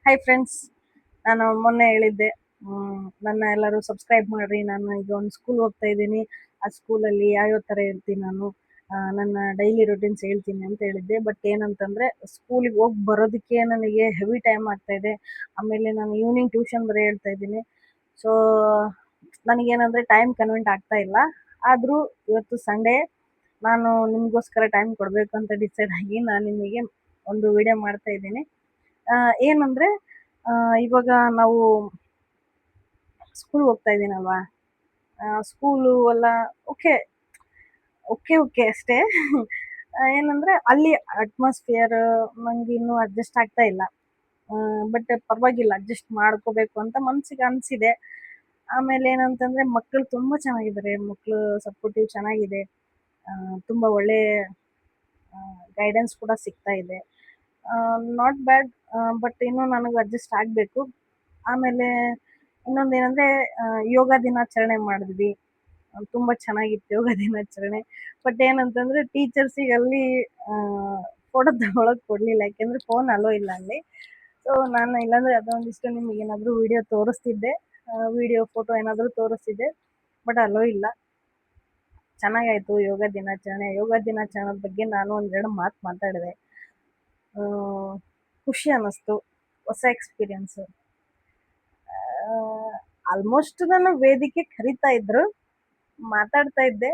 Hi friends, ನಾನು ಮೊನ್ನೆ ಹೇಳಿದ್ದೆ ನನ್ನ ಎಲ್ಲರೂ ಸಬ್ಸ್ಕ್ರೈಬ್ ಮಾಡ್ರಿ. ನಾನು ಈಗ ಒಂದು ಸ್ಕೂಲ್ ಹೋಗ್ತಾ ಇದ್ದೀನಿ. ಆ ಸ್ಕೂಲಲ್ಲಿ ಯಾವ್ಯಾವ ಥರ ಇರ್ತೀನಿ ನಾನು, ನನ್ನ ಡೈಲಿ ರುಟೀನ್ಸ್ ಹೇಳ್ತೀನಿ ಅಂತ ಹೇಳಿದ್ದೆ. ಬಟ್ ಏನಂತಂದರೆ ಸ್ಕೂಲಿಗೆ ಹೋಗಿ ಬರೋದಕ್ಕೆ ನನಗೆ ಹೆವಿ ಟೈಮ್ ಆಗ್ತಾ ಇದೆ. ಆಮೇಲೆ ನಾನು ಈವ್ನಿಂಗ್ ಟ್ಯೂಷನ್ ಬೇರೆ ಹೇಳ್ತಾ ಇದ್ದೀನಿ. ಸೊ ನನಗೇನಂದರೆ ಟೈಮ್ ಕನ್ವೆಂಟ್ ಆಗ್ತಾ ಇಲ್ಲ. ಆದರೂ ಇವತ್ತು ಸಂಡೇ, ನಾನು ನಿಮಗೋಸ್ಕರ ಟೈಮ್ ಕೊಡಬೇಕು ಅಂತ ಡಿಸೈಡ್ ಆಗಿ ನಾನು ನಿಮಗೆ ಒಂದು ವಿಡಿಯೋ ಮಾಡ್ತಾ ಇದ್ದೀನಿ. ಏನಂದರೆ ಇವಾಗ ನಾವು ಸ್ಕೂಲ್ಗೆ ಹೋಗ್ತಾ ಇದ್ದೀನಲ್ವಾ, ಸ್ಕೂಲು ಎಲ್ಲ ಓಕೆ ಓಕೆ ಓಕೆ ಅಷ್ಟೇ. ಏನಂದರೆ ಅಲ್ಲಿ ಅಟ್ಮಾಸ್ಫಿಯರ್ ನಂಗೆ ಇನ್ನೂ ಅಡ್ಜಸ್ಟ್ ಆಗ್ತಾ ಇಲ್ಲ. ಬಟ್ ಪರವಾಗಿಲ್ಲ, ಅಡ್ಜಸ್ಟ್ ಮಾಡ್ಕೋಬೇಕು ಅಂತ ಮನಸ್ಸಿಗೆ ಅನಿಸಿದೆ. ಆಮೇಲೆ ಏನಂತಂದರೆ ಮಕ್ಕಳು ತುಂಬ ಚೆನ್ನಾಗಿದ್ದಾರೆ, ಮಕ್ಕಳು ಸಪೋರ್ಟಿವ್ ಚೆನ್ನಾಗಿದೆ, ತುಂಬ ಒಳ್ಳೆ ಗೈಡೆನ್ಸ್ ಕೂಡ ಸಿಗ್ತಾ ಇದೆ. ನಾಟ್ ಬ್ಯಾಡ್, ಬಟ್ ಇನ್ನೂ ನನಗೆ ಅಡ್ಜಸ್ಟ್ ಆಗಬೇಕು. ಆಮೇಲೆ ಇನ್ನೊಂದೇನಂದರೆ ಯೋಗ ದಿನಾಚರಣೆ ಮಾಡಿದ್ವಿ. ತುಂಬ ಚೆನ್ನಾಗಿತ್ತು ಯೋಗ ದಿನಾಚರಣೆ. ಬಟ್ ಏನಂತಂದರೆ ಟೀಚರ್ಸಿಗೆ ಅಲ್ಲಿ ಫೋಟೋ ತಗೊಳಕ್ಕೆ ಕೊಡಲಿಲ್ಲ, ಯಾಕೆಂದರೆ ಫೋನ್ ಅಲೋ ಇಲ್ಲ ಅಲ್ಲಿ. ಸೊ ನಾನು ಇಲ್ಲಾಂದರೆ ಅದೊಂದಿಷ್ಟು ನಿಮಗೆ ಏನಾದರೂ ವಿಡಿಯೋ ತೋರಿಸ್ತಿದ್ದೆ, ವಿಡಿಯೋ ಫೋಟೋ ಏನಾದರೂ ತೋರಿಸ್ತಿದ್ದೆ. ಬಟ್ ಅಲೋ ಇಲ್ಲ. ಚೆನ್ನಾಗಾಯಿತು ಯೋಗ ದಿನಾಚರಣೆ. ಯೋಗ ದಿನಾಚರಣೆ ಬಗ್ಗೆ ನಾನು ಒಂದೆರಡು ಮಾತು ಮಾತಾಡಿದೆ. ಖುಷಿ ಅನ್ನಿಸ್ತು, ಹೊಸ ಎಕ್ಸ್ಪೀರಿಯನ್ಸು. ಆಲ್ಮೋಸ್ಟ್ ನನ್ನ ವೇದಿಕೆ ಕರಿತಾ ಇದ್ರು, ಮಾತಾಡ್ತಾ ಇದ್ದೆ.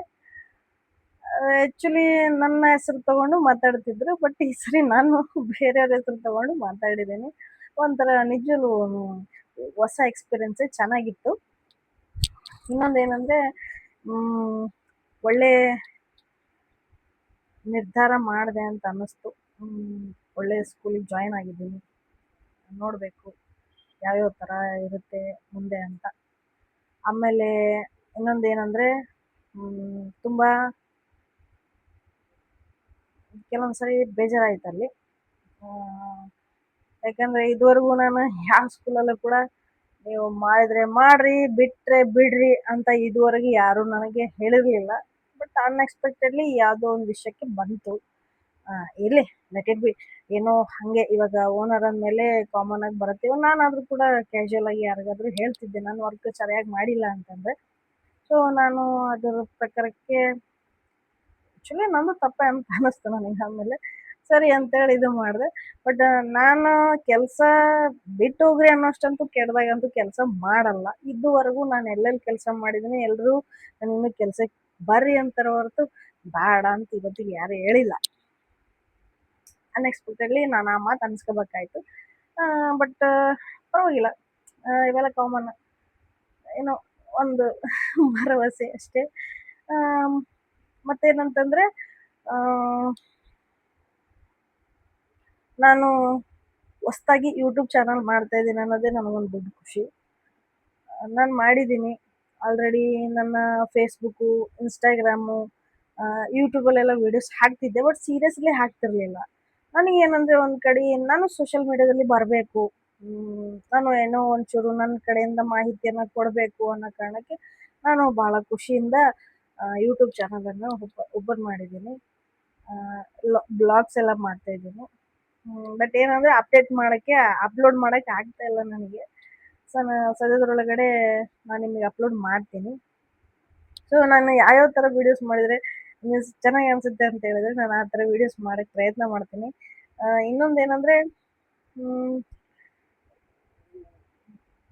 ಆ್ಯಕ್ಚುಲಿ ನನ್ನ ಹೆಸರು ತಗೊಂಡು ಮಾತಾಡ್ತಿದ್ರು, ಬಟ್ ಈ ಸರಿ ನಾನು ಬೇರೆಯವ್ರ ಹೆಸರು ತಗೊಂಡು ಮಾತಾಡಿದ್ದೀನಿ. ಒಂಥರ ನಿಜವೂ ಹೊಸ ಎಕ್ಸ್ಪೀರಿಯನ್ಸೇ, ಚೆನ್ನಾಗಿತ್ತು. ಇನ್ನೊಂದೇನೆಂದರೆ ಒಳ್ಳೆ ನಿರ್ಧಾರ ಮಾಡಿದೆ ಅಂತ ಅನ್ನಿಸ್ತು. ಒಳ್ಳೆ ಸ್ಕೂಲಿಗೆ ಜಾಯ್ನ್ ಆಗಿದ್ದೀನಿ. ನೋಡಬೇಕು ಯಾವ್ಯಾವ ಥರ ಇರುತ್ತೆ ಮುಂದೆ ಅಂತ. ಆಮೇಲೆ ಇನ್ನೊಂದೇನೆಂದರೆ ತುಂಬ ಕೆಲವೊಂದು ಸರಿ ಬೇಜಾರಾಯ್ತು ಅಲ್ಲಿ. ಯಾಕಂದರೆ ಇದುವರೆಗೂ ನಾನು ಯಾವ ಸ್ಕೂಲಲ್ಲೂ ಕೂಡ ನೀವು ಮಾಡಿದರೆ ಮಾಡಿರಿ, ಬಿಟ್ಟರೆ ಬಿಡ್ರಿ ಅಂತ ಇದುವರೆಗೆ ಯಾರೂ ನನಗೆ ಹೇಳಿರಲಿಲ್ಲ. ಬಟ್ ಅನ್ಎಕ್ಸ್ಪೆಕ್ಟೆಡ್ಲಿ ಯಾವುದೋ ಒಂದು ವಿಷಯಕ್ಕೆ ಬಂತು. ಇರಲಿ, ಲೆಟ್ ಇಟ್ ಬಿ. ಏನೋ ಹಾಗೆ ಇವಾಗ ಓನರ್ ಅಂದಮೇಲೆ ಕಾಮನ್ ಆಗಿ ಬರುತ್ತೆ. ನಾನಾದರೂ ಕೂಡ ಕ್ಯಾಶುಯಲ್ ಆಗಿ ಯಾರಿಗಾದರೂ ಹೇಳ್ತಿದ್ದೆ ನಾನು ವರ್ಕ್ ಸರಿಯಾಗಿ ಮಾಡಿಲ್ಲ ಅಂತಂದರೆ. ಸೊ ನಾನು ಅದರ ಪ್ರಕಾರಕ್ಕೆ ಆ್ಯಕ್ಚುಲಿ ನಂದು ತಪ್ಪೇ ಅಂತ ಅನ್ನಿಸ್ತು ನನಗೆ. ಆಮೇಲೆ ಸರಿ ಅಂತೇಳಿ ಇದು ಮಾಡಿದೆ. ಬಟ್ ನಾನು ಕೆಲಸ ಬಿಟ್ಟು ಹೋಗ್ರಿ ಅನ್ನೋಷ್ಟಂತೂ ಕೆಟ್ಟದಾಗಂತೂ ಕೆಲಸ ಮಾಡಲ್ಲ. ಇದುವರೆಗೂ ನಾನು ಎಲ್ಲೆಲ್ಲಿ ಕೆಲಸ ಮಾಡಿದ್ದೀನಿ ಎಲ್ಲರೂ ನನಗಿನ್ನೂ ಕೆಲಸಕ್ಕೆ ಬರ್ರಿ ಅಂತಾರೆ ಹೊರತು ಬೇಡ ಅಂತ ಇವತ್ತಿಗೆ ಯಾರೂ ಹೇಳಿಲ್ಲ. ಅನ್ಎಕ್ಸ್ಪೆಕ್ಟೆಡ್ಲಿ ನಾನು ಆ ಮಾತು ಅನ್ಸ್ಕೋಬೇಕಾಯ್ತು. ಬಟ್ ಪರವಾಗಿಲ್ಲ, ಇವೆಲ್ಲ ಕಾಮನ್. ಏನೋ ಒಂದು ಭರವಸೆ ಅಷ್ಟೇ. ಮತ್ತೇನಂತಂದರೆ ನಾನು ಹೊಸ್ದಾಗಿ ಯೂಟ್ಯೂಬ್ ಚಾನಲ್ ಮಾಡ್ತಾಯಿದ್ದೀನಿ ಅನ್ನೋದೇ ನನಗೊಂದು ದೊಡ್ಡ ಖುಷಿ. ನಾನು ಮಾಡಿದ್ದೀನಿ ಆಲ್ರೆಡಿ. ನನ್ನ ಫೇಸ್ಬುಕ್ಕು, ಇನ್ಸ್ಟಾಗ್ರಾಮು, ಯೂಟ್ಯೂಬಲ್ಲೆಲ್ಲ ವೀಡಿಯೋಸ್ ಹಾಕ್ತಿದ್ದೆ. ಬಟ್ ಸೀರಿಯಸ್ಲಿ ಹಾಕ್ತಿರ್ಲಿಲ್ಲ. ನನಗೇನಂದರೆ ಒಂದು ಕಡೆ ನಾನು ಸೋಷಿಯಲ್ ಮೀಡ್ಯಾದಲ್ಲಿ ಬರಬೇಕು, ನಾನು ಏನೋ ಒಂಚೂರು ನನ್ನ ಕಡೆಯಿಂದ ಮಾಹಿತಿಯನ್ನು ಕೊಡಬೇಕು ಅನ್ನೋ ಕಾರಣಕ್ಕೆ ನಾನು ಭಾಳ ಖುಷಿಯಿಂದ ಯೂಟ್ಯೂಬ್ ಚಾನಲನ್ನು ಓಪನ್ ಮಾಡಿದ್ದೀನಿ. ಬ್ಲಾಗ್ಸ್ ಎಲ್ಲ ಮಾಡ್ತಾಯಿದ್ದೀನಿ. ಬಟ್ ಏನಂದರೆ ಅಪ್ಲೋಡ್ ಮಾಡೋಕ್ಕೆ ಆಗ್ತಾ ಇಲ್ಲ ನನಗೆ. ಸೊ ಸದ್ಯದರೊಳಗಡೆ ನಾನು ನಿಮಗೆ ಅಪ್ಲೋಡ್ ಮಾಡ್ತೀನಿ. ಸೊ ನಾನು ಯಾವ್ಯಾವ ಥರ ವೀಡಿಯೋಸ್ ಮಾಡಿದರೆ ನಿಮಗೆ ಚೆನ್ನಾಗಿ ಅನಿಸುತ್ತೆ ಅಂತ ಹೇಳಿದ್ರೆ ನಾನು ಆ ಥರ ವೀಡಿಯೋಸ್ ಮಾಡೋಕ್ಕೆ ಪ್ರಯತ್ನ ಮಾಡ್ತೀನಿ. ಇನ್ನೊಂದೇನೆಂದರೆ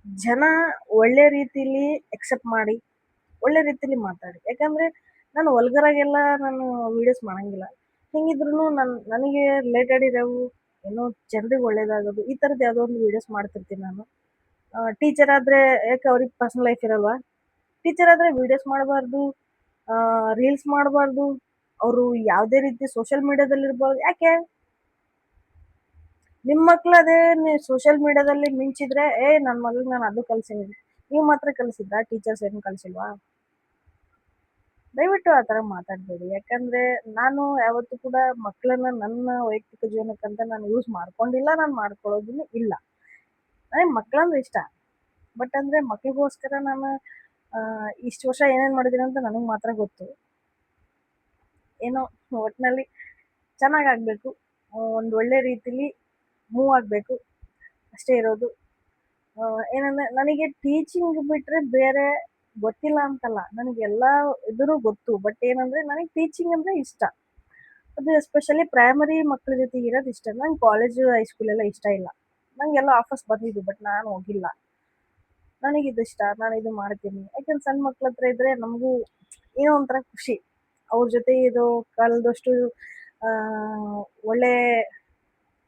ಜನ ಒಳ್ಳೆ ರೀತಿಲಿ ಎಕ್ಸೆಪ್ಟ್ ಮಾಡಿ, ಒಳ್ಳೆ ರೀತಿಲಿ ಮಾತಾಡಿ. ಯಾಕಂದರೆ ನಾನು ವಲ್ಗರಾಗೆಲ್ಲ ನಾನು ವೀಡಿಯೋಸ್ ಮಾಡಂಗಿಲ್ಲ. ಹೆಂಗಿದ್ರೂ ನನಗೆ ರಿಲೇಟೆಡ್ ಇರೋವು, ಏನೋ ಜನರಿಗೆ ಒಳ್ಳೇದಾಗೋದು, ಈ ಥರದ್ದು ಯಾವುದೋ ಒಂದು ವೀಡಿಯೋಸ್ ಮಾಡ್ತಿರ್ತೀನಿ ನಾನು. ಟೀಚರ್ ಆದರೆ ಯಾಕೆ ಅವ್ರಿಗೆ ಪರ್ಸ್ನಲ್ ಲೈಫ್ ಇರಲ್ವಾ? ಟೀಚರ್ ಆದರೆ ವೀಡಿಯೋಸ್ ಮಾಡಬಾರ್ದು, ರೀಲ್ಸ್ ಮಾಡಬಾರ್ದು, ಅವರು ಯಾವುದೇ ರೀತಿ ಸೋಷಿಯಲ್ ಮೀಡ್ಯಾದಲ್ಲಿರ್ಬಾರ್ದು. ಯಾಕೆ? ನಿಮ್ಮ ಮಕ್ಳು ಅದೇ ಸೋಷಿಯಲ್ ಮೀಡ್ಯಾದಲ್ಲಿ ಮಿಂಚಿದ್ರೆ, ನನ್ನ ಮಗಳಿಗೆ ನಾನು ಅದು ಕಲಿಸೀನಿ, ನೀವು ಮಾತ್ರ ಕಲಿಸಿದ್ರಾ? ಟೀಚರ್ಸ್ ಏನು ಕಲಿಸಿಲ್ವಾ? ದಯವಿಟ್ಟು ಆ ಥರ ಮಾತಾಡಬೇಡಿ. ಯಾಕಂದರೆ ನಾನು ಯಾವತ್ತೂ ಕೂಡ ಮಕ್ಕಳನ್ನ ನನ್ನ ವೈಯಕ್ತಿಕ ಜೀವನಕ್ಕಂತ ನಾನು ಯೂಸ್ ಮಾಡ್ಕೊಂಡಿಲ್ಲ, ನಾನು ಮಾಡ್ಕೊಳ್ಳೋದೂ ಇಲ್ಲ. ನನಗೆ ಮಕ್ಕಳಂದ್ರೆ ಇಷ್ಟ. ಬಟ್ ಅಂದರೆ ಮಕ್ಳಿಗೋಸ್ಕರ ನಾನು ಇಷ್ಟು ವರ್ಷ ಏನೇನು ಮಾಡಿದ್ದೀನಿ ಅಂತ ನನಗೆ ಮಾತ್ರ ಗೊತ್ತು. ಏನೋ ಒಟ್ಟಿನಲ್ಲಿ ಚೆನ್ನಾಗಾಗಬೇಕು, ಒಂದು ಒಳ್ಳೆ ರೀತಿಲಿ ಮೂವ್ ಆಗಬೇಕು. ಅಷ್ಟೇ ಇರೋದು. ಏನಂದ್ರೆ ನನಗೆ ಟೀಚಿಂಗ್ ಬಿಟ್ರೆ ಬೇರೆ ಗೊತ್ತಿಲ್ಲ ಅಂತಲ್ಲ. ನನಗೆಲ್ಲಾ ಇದುನು ಗೊತ್ತು. ಬಟ್ ಏನಂದ್ರೆ ನನಗೆ ಟೀಚಿಂಗ್ ಅಂದ್ರೆ ಇಷ್ಟ. ಅದು ಎಸ್ಪೆಷಲಿ ಪ್ರೈಮರಿ ಮಕ್ಳ ಜೊತೆಗೆ ಇರೋದು ಇಷ್ಟ. ನಂಗೆ ಕಾಲೇಜು, ಹೈಸ್ಕೂಲ್ ಎಲ್ಲ ಇಷ್ಟ ಇಲ್ಲ. ನಂಗೆಲ್ಲ ಆಫರ್ಸ್ ಬಂದಿದ್ದು ಬಟ್ ನಾನು ಹೋಗಿಲ್ಲ. ನನಗಿದಿಷ್ಟ, ನಾನಿದು ಮಾಡ್ತೀನಿ. ಯಾಕಂದ್ರೆ ಸಣ್ಣ ಮಕ್ಳ ಹತ್ರ ಇದ್ರೆ ನಮಗೂ ಏನೋ ಒಂಥರ ಖುಷಿ. ಅವ್ರ ಜೊತೆ ಇದು ಕಳ್ದಷ್ಟು ಆ ಒಳ್ಳೆ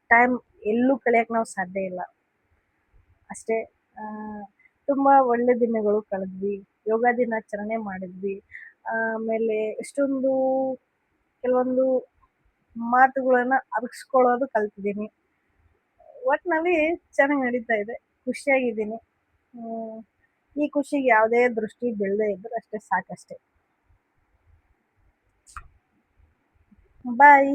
ಟೈಮ್ ಎಲ್ಲೂ ಕಳಿಯಕ್ ನಾವು ಸಾಧ್ಯ ಇಲ್ಲ. ಅಷ್ಟೇ. ಆ ತುಂಬಾ ಒಳ್ಳೆ ದಿನಗಳು ಕಳೆದ್ವಿ. ಯೋಗ ದಿನಾಚರಣೆ ಮಾಡಿದ್ವಿ. ಆಮೇಲೆ ಎಷ್ಟೊಂದು ಕೆಲವೊಂದು ಮಾತುಗಳನ್ನ ಅರಗಿಸ್ಕೊಳ್ಳೋದು ಕಲ್ತಿದ್ದೀನಿ. ಒಟ್ನಲ್ಲಿ ಚೆನ್ನಾಗಿ ನಡೀತಾ ಇದೆ. ಖುಷಿಯಾಗಿದ್ದೀನಿ. ಹ್ಮ್. ಈ ಖುಷಿಗೆ ಯಾವುದೇ ದೃಷ್ಟಿ ಬೀಳದೆ ಇದ್ರೆ ಅಷ್ಟೇ ಸಾಕಷ್ಟೆ. ಬಾಯ್.